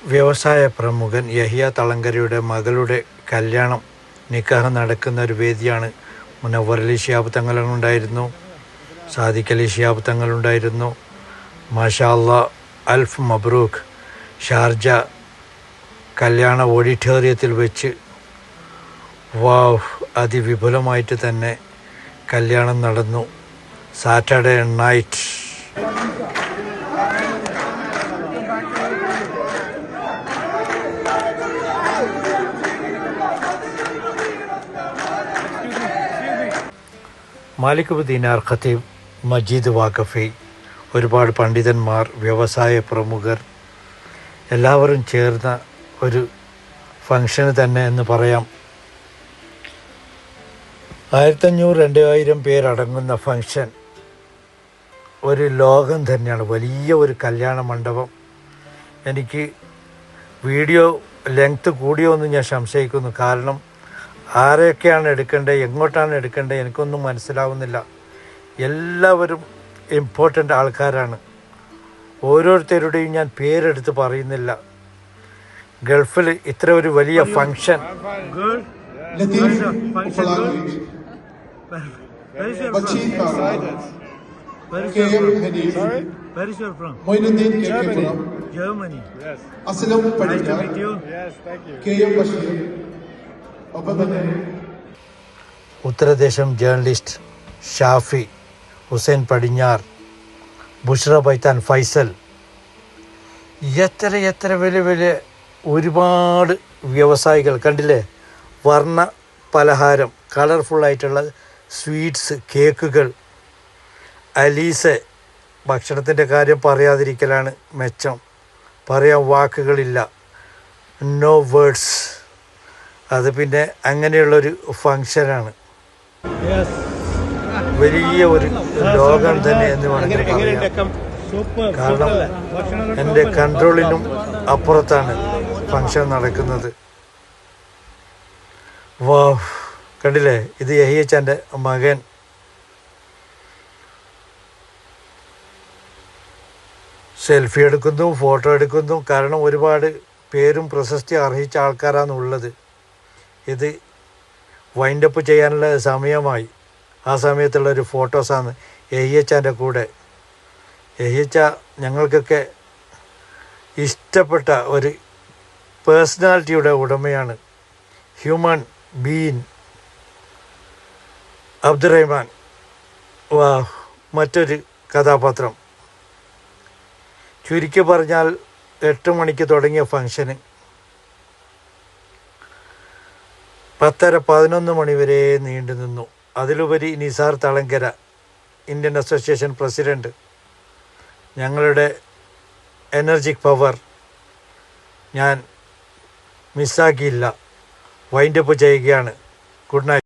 വ്യവസായ പ്രമുഖൻ യഹിയ തളങ്കരയുടെ മകളുടെ കല്യാണം നിക്കാഹ് നടക്കുന്ന ഒരു വേദിയാണ്. മുനവ്വർ അലി ശിഹാബ് തങ്ങളുണ്ടായിരുന്നു, സാദിഖ് അലി ശിഹാബ് തങ്ങളുണ്ടായിരുന്നു. മാഷാ അല്ലാ, അൽഫ് മബ്രൂക്ക്. ഷാർജ കല്യാണ ഓഡിറ്റോറിയത്തിൽ വെച്ച് അതിവിപുലമായിട്ട് തന്നെ കല്യാണം നടന്നു. Saturday night. Malik bin Dinar ഖത്തീബ്, മജീദ് വാഖഫി, ഒരുപാട് പണ്ഡിതന്മാർ, വ്യവസായ പ്രമുഖർ എല്ലാവരും ചേർന്ന ഒരു ഫംഗ്ഷന് തന്നെ എന്ന് പറയാം. 1500-2000 പേരടങ്ങുന്ന ഫംഗ്ഷൻ. ഒരു ലോകം തന്നെയാണ്, വലിയ ഒരു കല്യാണ മണ്ഡപം. എനിക്ക് വീഡിയോ ലെങ്ത്ത് കൂടിയോ എന്ന് ഞാൻ സംശയിക്കുന്നു. കാരണം ആരെയൊക്കെയാണ് എടുക്കേണ്ടത്, എങ്ങോട്ടാണ് എടുക്കേണ്ടത് എനിക്കൊന്നും മനസ്സിലാവുന്നില്ല. എല്ലാവരും ഇമ്പോർട്ടൻ്റ് ആൾക്കാരാണ്. ഓരോരുത്തരുടെയും ഞാൻ പേരെടുത്ത് പറയുന്നില്ല. ഗൾഫിൽ ഇത്ര ഒരു വലിയ ഫംഗ്ഷൻ. ഉത്തരദേശം ജേർണലിസ്റ്റ് ഷാഫി, ഹുസൈൻ പടിഞ്ഞാർ, ബുഷ്ര ബൈത്താൻ, ഫൈസൽ, എത്ര വലിയ വലിയ ഒരുപാട് വ്യവസായികൾ കണ്ടില്ലേ. വർണ്ണ പലഹാരം, കളർഫുള്ളായിട്ടുള്ള സ്വീറ്റ്സ്, കേക്കുകൾ. അലീസെ, ഭക്ഷണത്തിൻ്റെ കാര്യം പറയാതിരിക്കലാണ് മെച്ചം. പറയാൻ വാക്കുകളില്ല, നോ വേർഡ്സ്. അത് പിന്നെ അങ്ങനെയുള്ളൊരു ഫങ്ഷനാണ്. വലിയ ഒരു ലോകം തന്നെ എന്ന് വേണമെങ്കിൽ പറയാം. കാരണം എൻ്റെ കൺട്രോളിനും അപ്പുറത്താണ് ഫങ്ഷൻ നടക്കുന്നത്. കണ്ടില്ലേ, ഇത് യഹിയച്ചാൻ്റെ മകൻ. സെൽഫി എടുക്കുന്നു, ഫോട്ടോ എടുക്കുന്നു. കാരണം ഒരുപാട് പേരും പ്രശസ്തി അർഹിച്ച ആൾക്കാരാണ് ഉള്ളത്. ഇത് വൈൻഡപ്പ് ചെയ്യാനുള്ള സമയമായി. ആ സമയത്തുള്ളൊരു ഫോട്ടോസാണ് യഹിയച്ചാൻ്റെ കൂടെ. യഹിയച്ച ഞങ്ങൾക്കൊക്കെ ഇഷ്ടപ്പെട്ട ഒരു പേഴ്സണാലിറ്റിയുടെ ഉടമയാണ്. Human being. അബ്ദുറഹ്മാൻ, മറ്റൊരു കഥാപാത്രം. ചുരുക്കി പറഞ്ഞാൽ 8 മണിക്ക് തുടങ്ങിയ ഫംഗ്ഷന് 10:30-11 മണി വരെ നീണ്ടു നിന്നു. അതിലുപരി Nisar Thalangara, Indian association president, ഞങ്ങളുടെ എനർജിക് പവർ ഞാൻ മിസ്സാക്കിയില്ല. വൈൻഡപ്പ് ചെയ്യുകയാണ്. Good night.